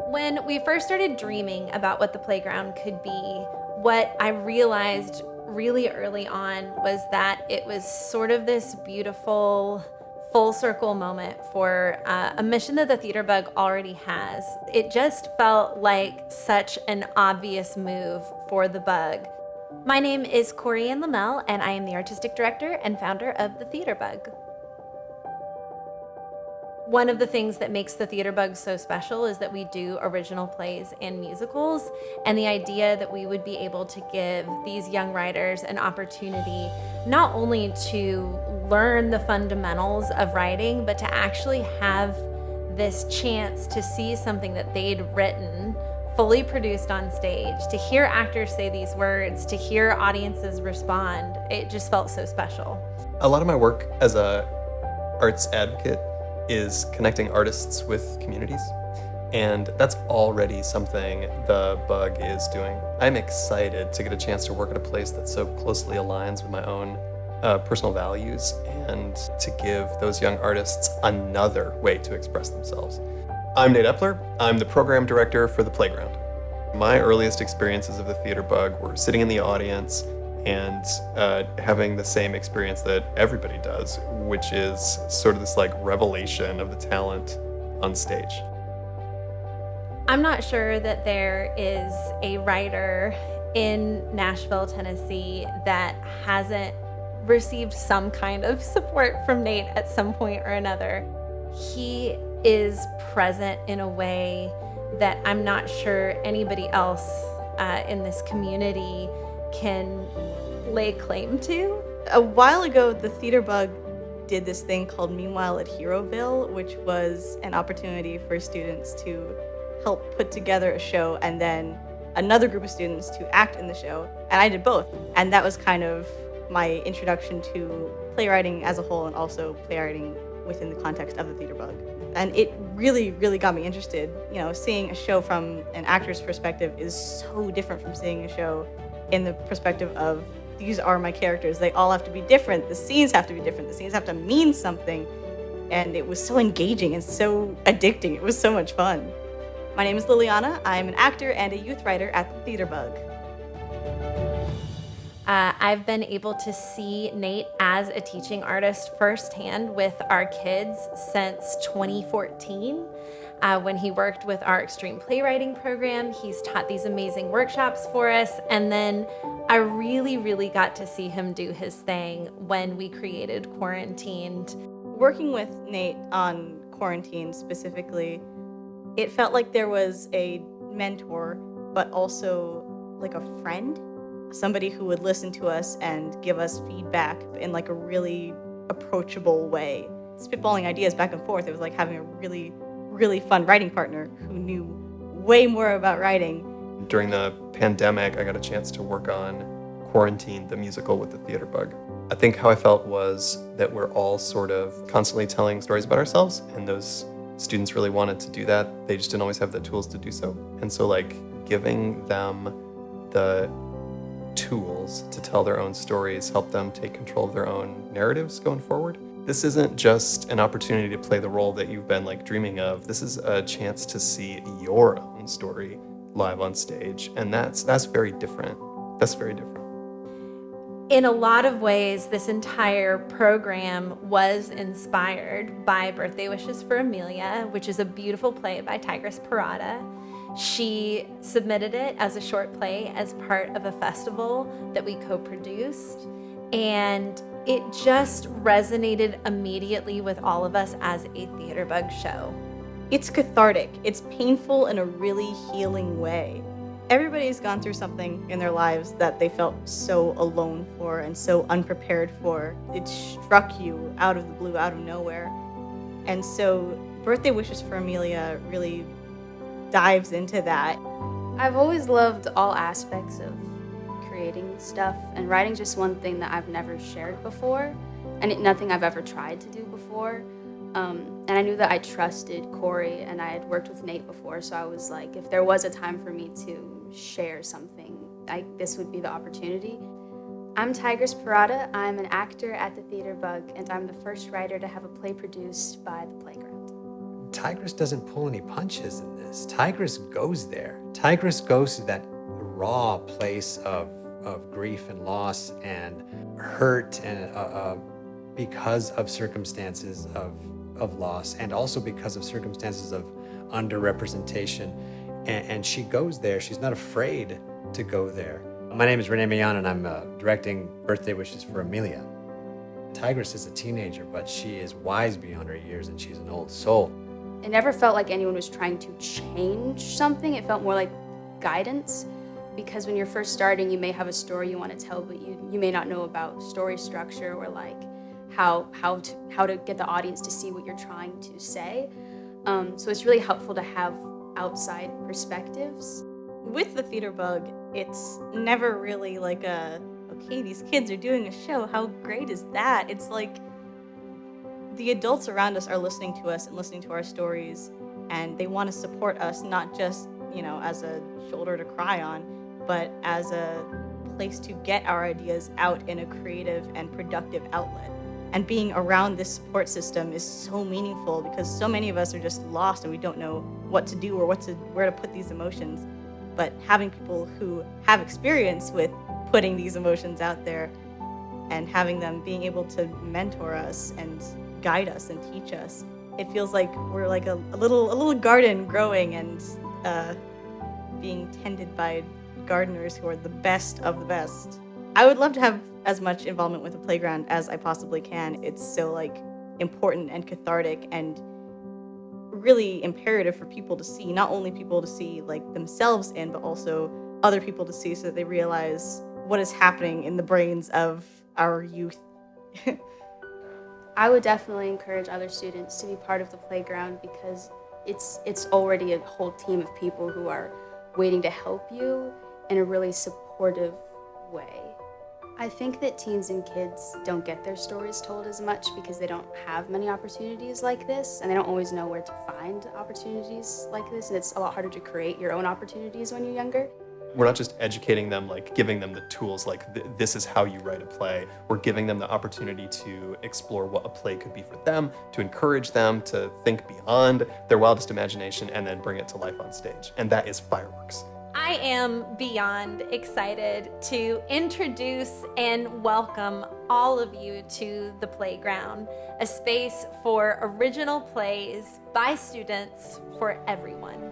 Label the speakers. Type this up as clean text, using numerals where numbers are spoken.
Speaker 1: When we first started dreaming about what the playground could be, what I realized really early on was that it was sort of this beautiful full circle moment for a mission that the Theater Bug already has. It just felt like such an obvious move for the Bug. My name is Corey Ann Lamel, and I am the artistic director and founder of the Theater Bug. One of the things that makes the Theater Bug so special is that we do original plays and musicals, and the idea that we would be able to give these young writers an opportunity not only to learn the fundamentals of writing, but to actually have this chance to see something that they'd written fully produced on stage, to hear actors say these words, to hear audiences respond. It just felt so special.
Speaker 2: A lot of my work as a arts advocate is connecting artists with communities, and that's already something the Bug is doing. I'm excited to get a chance to work at a place that so closely aligns with my own personal values and to give those young artists another way to express themselves. I'm Nate Epler. I'm the program director for The Playground. My earliest experiences of the Theater Bug were sitting in the audience and having the same experience that everybody does, which is sort of this like revelation of the talent on stage.
Speaker 1: I'm not sure that there is a writer in Nashville, Tennessee that hasn't received some kind of support from Nate at some point or another. He is present in a way that I'm not sure anybody else in this community can lay claim to.
Speaker 3: A while ago, the Theater Bug did this thing called Meanwhile at Heroville, which was an opportunity for students to help put together a show and then another group of students to act in the show. And I did both. And that was kind of my introduction to playwriting as a whole and also playwriting within the context of the Theater Bug. And it really, really got me interested. You know, seeing a show from an actor's perspective is so different from seeing a show in the perspective of these are my characters. They all have to be different. The scenes have to be different. The scenes have to mean something. And it was so engaging and so addicting. It was so much fun. My name is Liliana. I'm an actor and a youth writer at the Theater Bug.
Speaker 1: I've been able to see Nate as a teaching artist firsthand with our kids since 2014. When he worked with our Extreme Playwriting program, he's taught these amazing workshops for us. And then I really, really got to see him do his thing when we created Quarantined.
Speaker 3: Working with Nate on Quarantine specifically, it felt like there was a mentor, but also like a friend, somebody who would listen to us and give us feedback in like a really approachable way. Spitballing ideas back and forth, it was like having a really, really fun writing partner who knew way more about writing.
Speaker 2: During the pandemic, I got a chance to work on Quarantine, the musical with the Theater Bug. I think how I felt was that we're all sort of constantly telling stories about ourselves, and those students really wanted to do that. They just didn't always have the tools to do so. And so like giving them the tools to tell their own stories, help them take control of their own narratives going forward. This isn't just an opportunity to play the role that you've been like dreaming of. This is a chance to see your own story live on stage, and that's very different. That's very different.
Speaker 1: In a lot of ways, this entire program was inspired by Birthday Wishes for Amelia, which is a beautiful play by Tigress Parada. She submitted it as a short play as part of a festival that we co-produced, and it just resonated immediately with all of us as a Theater Bug show.
Speaker 3: It's cathartic. It's painful in a really healing way. Everybody's gone through something in their lives that they felt so alone for and so unprepared for. It struck you out of the blue, out of nowhere. And so Birthday Wishes for Amelia really dives into that.
Speaker 4: I've always loved all aspects of creating stuff, and writing's just one thing that I've never shared before, and nothing I've ever tried to do before. And I knew that I trusted Corey, and I had worked with Nate before, so I was like, if there was a time for me to share something, this would be the opportunity. I'm Tigress Parada. I'm an actor at the Theater Bug, and I'm the first writer to have a play produced by The Playground.
Speaker 5: Tigris doesn't pull any punches in this. Tigris goes there. Tigris goes to that raw place of grief and loss and hurt, and because of circumstances of loss, and also because of circumstances of underrepresentation. And she goes there. She's not afraid to go there. My name is Renee Millon, and I'm directing Birthday Wishes for Amelia. Tigris is a teenager, but she is wise beyond her years, and she's an old soul.
Speaker 4: It never felt like anyone was trying to change something. It felt more like guidance, because when you're first starting, you may have a story you want to tell, but you may not know about story structure or like how to get the audience to see what you're trying to say. So it's really helpful to have outside perspectives.
Speaker 3: With the theater bug, it's never really like okay, these kids are doing a show, how great is that? It's like the adults around us are listening to us and listening to our stories, and they want to support us, not just, as a shoulder to cry on, but as a place to get our ideas out in a creative and productive outlet. And being around this support system is so meaningful, because so many of us are just lost and we don't know what to do or where to put these emotions. But having people who have experience with putting these emotions out there and having them being able to mentor us and guide us and teach us, it feels like we're like a little garden growing and being tended by gardeners who are the best of the best. I would love to have as much involvement with the playground as I possibly can. It's so important and cathartic and really imperative for people to see, not only people to see themselves in, but also other people to see, so that they realize what is happening in the brains of our youth.
Speaker 4: I would definitely encourage other students to be part of the playground, because it's already a whole team of people who are waiting to help you in a really supportive way. I think that teens and kids don't get their stories told as much because they don't have many opportunities like this, and they don't always know where to find opportunities like this, and it's a lot harder to create your own opportunities when you're younger.
Speaker 2: We're not just educating them, giving them the tools, this is how you write a play. We're giving them the opportunity to explore what a play could be for them, to encourage them to think beyond their wildest imagination and then bring it to life on stage. And that is fireworks.
Speaker 1: I am beyond excited to introduce and welcome all of you to the playground, a space for original plays by students for everyone.